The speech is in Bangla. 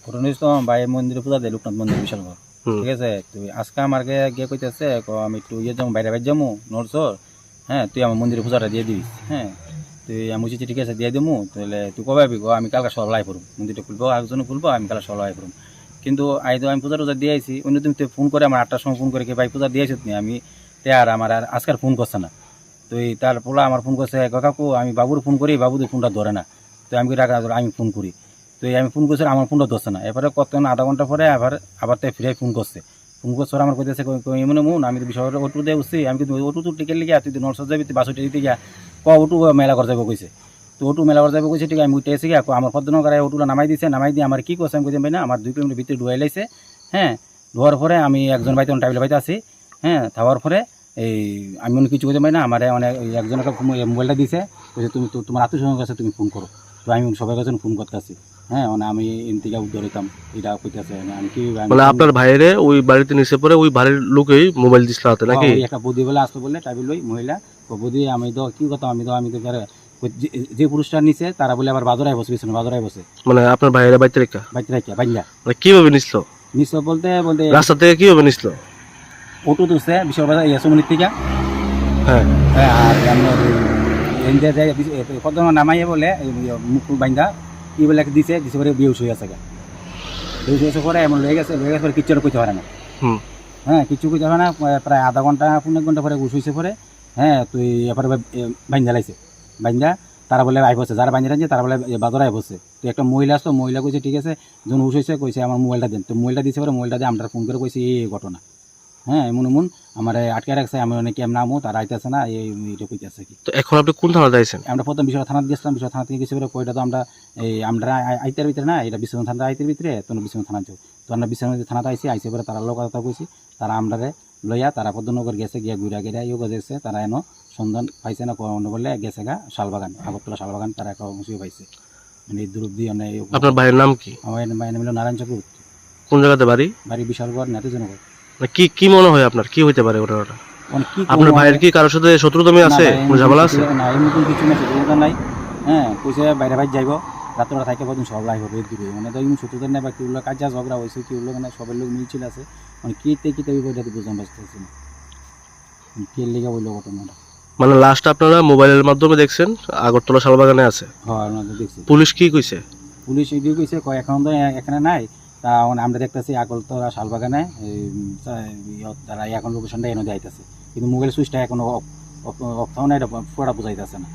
ঘটনা হয়েছে তো ভাই মন্দিরে পূজা দেয় লোকনাথ মন্দির বিশাল ঘর, ঠিক আছে। তুই আজকে আমার গিয়ে কইতেছে আমি একটু ইয়ে যাবো বাইরে বাইরে যাবো নড়ছর, হ্যাঁ তুই আমার মন্দিরে পূজাটা দিয়ে দিস, হ্যাঁ তুই আমি বুঝেছি ঠিক আছে দিয়ে দেবো, তাহলে তুই কবে আবি গো, আমি কালকে সকালে আই পড়ব, মন্দিরটা খুলবো একজনে খুলবো, আমি কালকে সকালে আই পড়ব। কিন্তু তো আমি পূজা টুজা দিয়ে আইছি, অন্য তুমি ফোন করে আমার 8টার সময় ফোন করে কি ভাই পূজা দিয়েছিস নি, আমি আর আমার আর আজকাল ফোন করছে না। তুই তার পোলা আমার ফোন করছে কাকু আমি বাবুর ফোন করি, বাবু তুই ফোনটা ধরে না, তো আমি রাখা আমি ফোন করি, তো আমি ফোন করছি আমার ফোনটা ধরছে না। এরপরে কত আধা ঘন্টা পরে আবার তাই ফিরে ফোন করছে, ফোন করছে আমার কইতেছে এমন মন আমি তো বিষয় অটো দিয়ে উঠছি, আমি কিন্তু অটো তো টিকেট লিখে তুই নর্স যাবি তুই বাস দিতে গিয়া অটো মেলা করে যাবো কইছে, তো অটো মেলা করে যাবো কইছে, ঠিক আমি উঠে এসে গিয়া আমার পদ্মনগরে অটোটা নামাই দিছে, নামাই দিয়ে আমার কি করছে আমি কইতে পারি না, আমার 2 কিলোমিটার ভিতরে ডুয়াই লাইছে, হ্যাঁ ধোয়ার পরে আমি একজন বাইতে টাইবলে বাইতে আছি, হ্যাঁ থাওয়ার পরে এই আমি অনেক কিছু করতে পারি না, আমার অনেক একজন একটা মোবাইলটা দিছে, বলছে তুমি তোমার আত্মীয় কাছে তুমি ফোন করো, তো আমি সবাই কাছে ফোন করতেছি, হ্যাঁ মানে আমি এনতিকা ধরিতাম এটা কইতেছে আমি কি মানে আপনার ভাইরে ওই বাড়িতে নিচে পড়ে ওই বাড়ির লোকেই মোবাইল দিছিল হাতে নাকি? একটা বৌদি বলে আসতো বলে টাইবল ওই মহিলা, বৌদি আমি তো কি কথা আমি তো যে পুরুষটা নিচে তারা বলে আবার বাজারায় বসে পিছনে বাজারায় বসে, মানে আপনার ভাইরে বাইতে রেখা বাইতে রাখিয়া বাইন্দা মানে কিভাবে নিছিল? নিচে বলতে বলতে রাস্তা থেকে কিভাবে নিছিল? অটো তুলছে বিশ্ববাজার ইয়াসমনির থেকে, হ্যাঁ হ্যাঁ আর কত নামাইয়ে বলে মুখ বাইন্দা কি বলে দিছে দিছে পরে বিয়ে হয়ে আছে বিয়ে হয়েছে পরে এমন লয়ে গেছে পরে কিচ্ছু কইতে পারে না, হ্যাঁ কিছু কইতে পারে না, প্রায় আধা ঘন্টা 1 ঘন্টা পরে ঘুষ হয়েছে পরে, হ্যাঁ তুই এরপরে বাইন্দা লাইছে বাইন্দা তারা বলে আই বসে যারা বাইন্দা রাখছে তারা বলে বাজারে আই বসে, তো একটা মহিলা আসতো মহিলা কইছে ঠিক আছে যখন হুশ হয়েছে কইছে আমার মোবাইলটা দেন, তো মোবাইলটা দিছে পরে মোবাইলটা দিয়ে আমরা ফোন করে কইছে এই ঘটনা, হ্যাঁ এমন আমার আটকে রাখছে আমি অনেকে এমন নামও তারা আইতেছে না এইটা কইতেছে কি। তো এখন আপনি কোন থানা যাইছেন? আমরা প্রথম বিষয় থানা গেছিলাম, বিষয় থানা থেকে গেছি পরে কইটা তো আমরা এই আমরা আইতের ভিতরে না এটা বিশ্বনাথ থানা আইতের ভিতরে তো বিশ্বনাথ থানা যাও, তো আমরা বিশ্বনাথ থানাতে আইসি পরে তারা লোক কথা কইছি, তারা আমরা লইয়া তারা পদ্মনগর গেছে গিয়া ঘুরা গেরা ইয়ে গেছে, তারা এনো সন্ধান পাইছে না কোনো বলে গেছে গা শালবাগান আগরতলা শালবাগান তারা একটা অংশই পাইছে, মানে দূর দিয়ে অনেক। আপনার ভাইয়ের নাম কি? আমার মায়ের নাম হলো নারায়ণ চক্রবর্তী, কোন জায়গাতে বাড়ি? বাড়ি বিশালগড় নেতাজনগর। মানে কি মনে হয় আপনার কি হইতে পারে ঘটনাটা? কি আপনার ভাইয়ের কি কারোর সাথে শত্রুতামি আছে, কোনো ঝামেলা আছে? না এমন কিছু না, শত্রুতা নাই, হ্যাঁ কইছে বাইরে বাইরে যাইব রাত্রে থাকে পর্যন্ত সব লাই হবে দূরে, মানে তো এমন শত্রুতা নেই বা কি হলো কাজা ঝগড়া হয়েছে কি হলো মানে সবের লোক মিলছিল আছে, মানে কিতে ওই বইটাতে বুঝতে পারতেছি না কে লেগে বললো ঘটনাটা। মানে লাস্ট আপনারা মোবাইলের মাধ্যমে দেখছেন আগরতলা শালবাগানে আছে? হ্যাঁ আমরা তো দেখছি। পুলিশ কি কইছে? পুলিশ এদিকে কইছে এখন তো এখানে নাই, তা আমরা দেখতেছি আগরতলা শালবাগানে তারা এখন লোকেশনটা এনে আইতেছে, কিন্তু মোবাইল সুইচটা এখনো অফ না, এটা পুরোটা বোঝাইতেছে না।